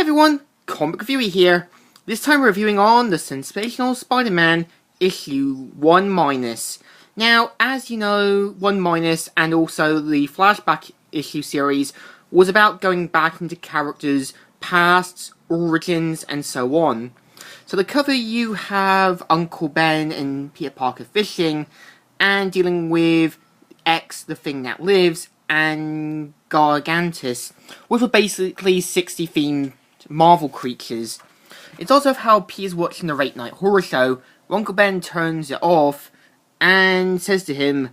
everyone, Comic Reviewer here. This time reviewing on the Sensational Spider-Man issue 1-. Now, as you know, 1- and also the flashback issue series was about going back into characters' pasts, origins, and so on. So the cover you have Uncle Ben and Peter Parker fishing, and dealing with X, the Thing That Lives, and Gargantus, which were basically 60-themed Marvel creatures. It's also how Peter's watching the late night horror show, where Uncle Ben turns it off and says to him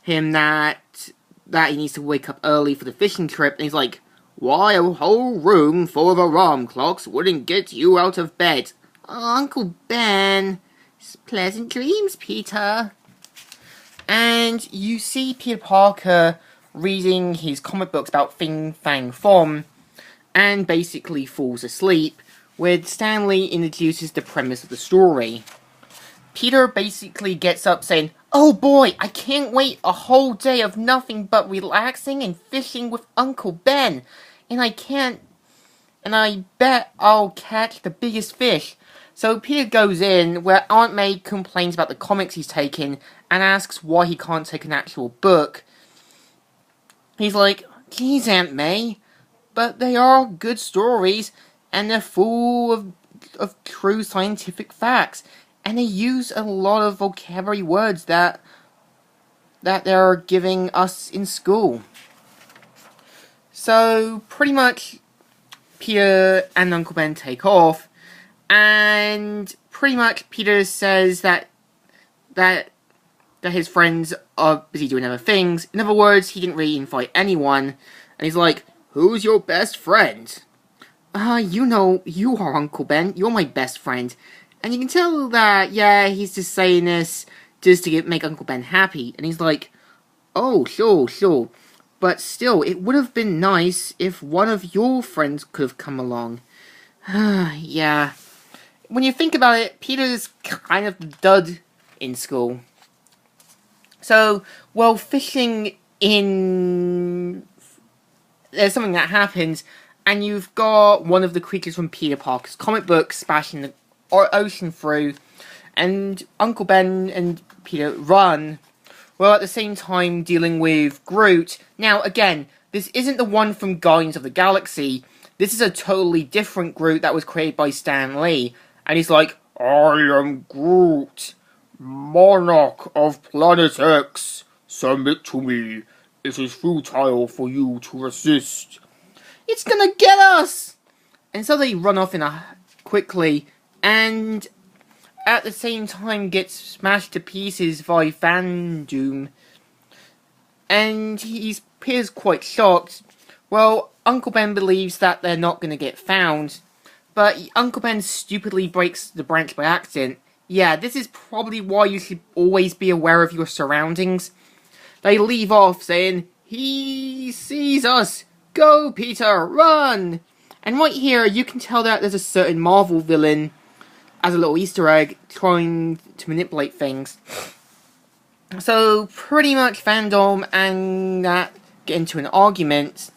that he needs to wake up early for the fishing trip, and he's like, "Why, a whole room full of alarm clocks wouldn't get you out of bed." "Oh, Uncle Ben, pleasant dreams, Peter." And you see Peter Parker reading his comic books about Fin Fang Foom, and basically falls asleep, where Stan Lee introduces the premise of the story. Peter basically gets up saying, "Oh boy, I can't wait a whole day of nothing but relaxing and fishing with Uncle Ben, and I bet I'll catch the biggest fish." So Peter goes in, where Aunt May complains about the comics he's taken, and asks why he can't take an actual book. He's like, "Geez, Aunt May, but they are good stories, and they're full of true scientific facts, and they use a lot of vocabulary words that they're giving us in school." So, pretty much, Peter and Uncle Ben take off, and pretty much Peter says that his friends are busy doing other things. In other words, he didn't really invite anyone, and he's like, "Who's your best friend?" You are Uncle Ben. You're my best friend." And you can tell that, yeah, he's just saying this just to make Uncle Ben happy. And he's like, "Oh, sure. But still, it would have been nice if one of your friends could have come along." Yeah. When you think about it, Peter's kind of the dud in school. So, while fishing there's something that happens, and you've got one of the creatures from Peter Parker's comic book smashing the ocean through, and Uncle Ben and Peter run, while at the same time dealing with Groot. Now, again, this isn't the one from Guardians of the Galaxy. This is a totally different Groot that was created by Stan Lee, and he's like, "I am Groot, Monarch of Planet X. Submit to me. It is futile for you to resist. It's gonna get us!" And so they run off quickly, and at the same time get smashed to pieces by Van Doom. And he appears quite shocked. Well, Uncle Ben believes that they're not gonna get found, but Uncle Ben stupidly breaks the branch by accident. Yeah, this is probably why you should always be aware of your surroundings. They leave off saying, "He sees us! Go, Peter, run!" And right here, you can tell that there's a certain Marvel villain, as a little Easter egg, trying to manipulate things. So, pretty much Fandom and that get into an argument.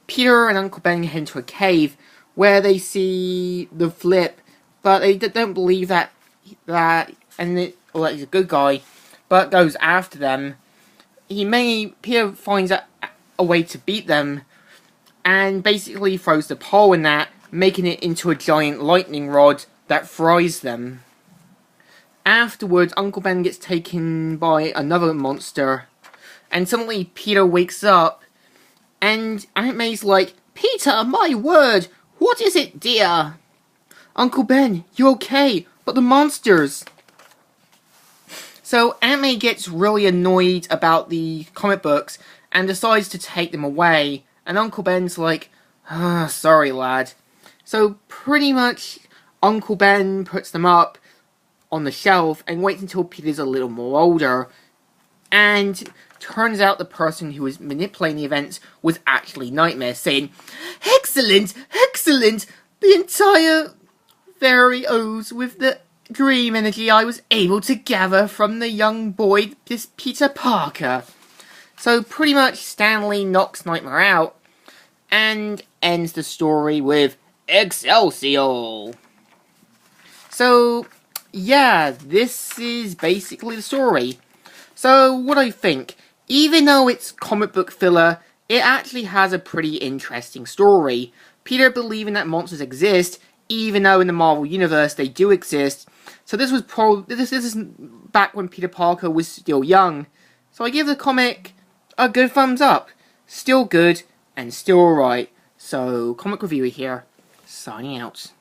Peter and Uncle Ben head into a cave, where they see the Flip, but they don't believe that he's a good guy, but goes after them. Peter finds a way to beat them, and basically throws the pole in that, making it into a giant lightning rod that fries them. Afterwards, Uncle Ben gets taken by another monster, and suddenly Peter wakes up, and Aunt May's like, "Peter, my word, what is it, dear?" "Uncle Ben, you okay? But the monsters." So Aunt May gets really annoyed about the comic books and decides to take them away. And Uncle Ben's like, "Sorry, lad." So pretty much Uncle Ben puts them up on the shelf and waits until Peter's a little more older. And turns out the person who was manipulating the events was actually Nightmare, saying, Excellent! The entire fairy oozes with the dream energy I was able to gather from the young boy, this Peter Parker." So pretty much Stan Lee knocks Nightmare out, and ends the story with Excelsior! So, yeah, this is basically the story. So, what I think, even though it's comic book filler, it actually has a pretty interesting story. Peter believing that monsters exist, even though in the Marvel Universe they do exist. So this was this is back when Peter Parker was still young. So I give the comic a good thumbs up. Still good and still alright. So, comic reviewer here, signing out.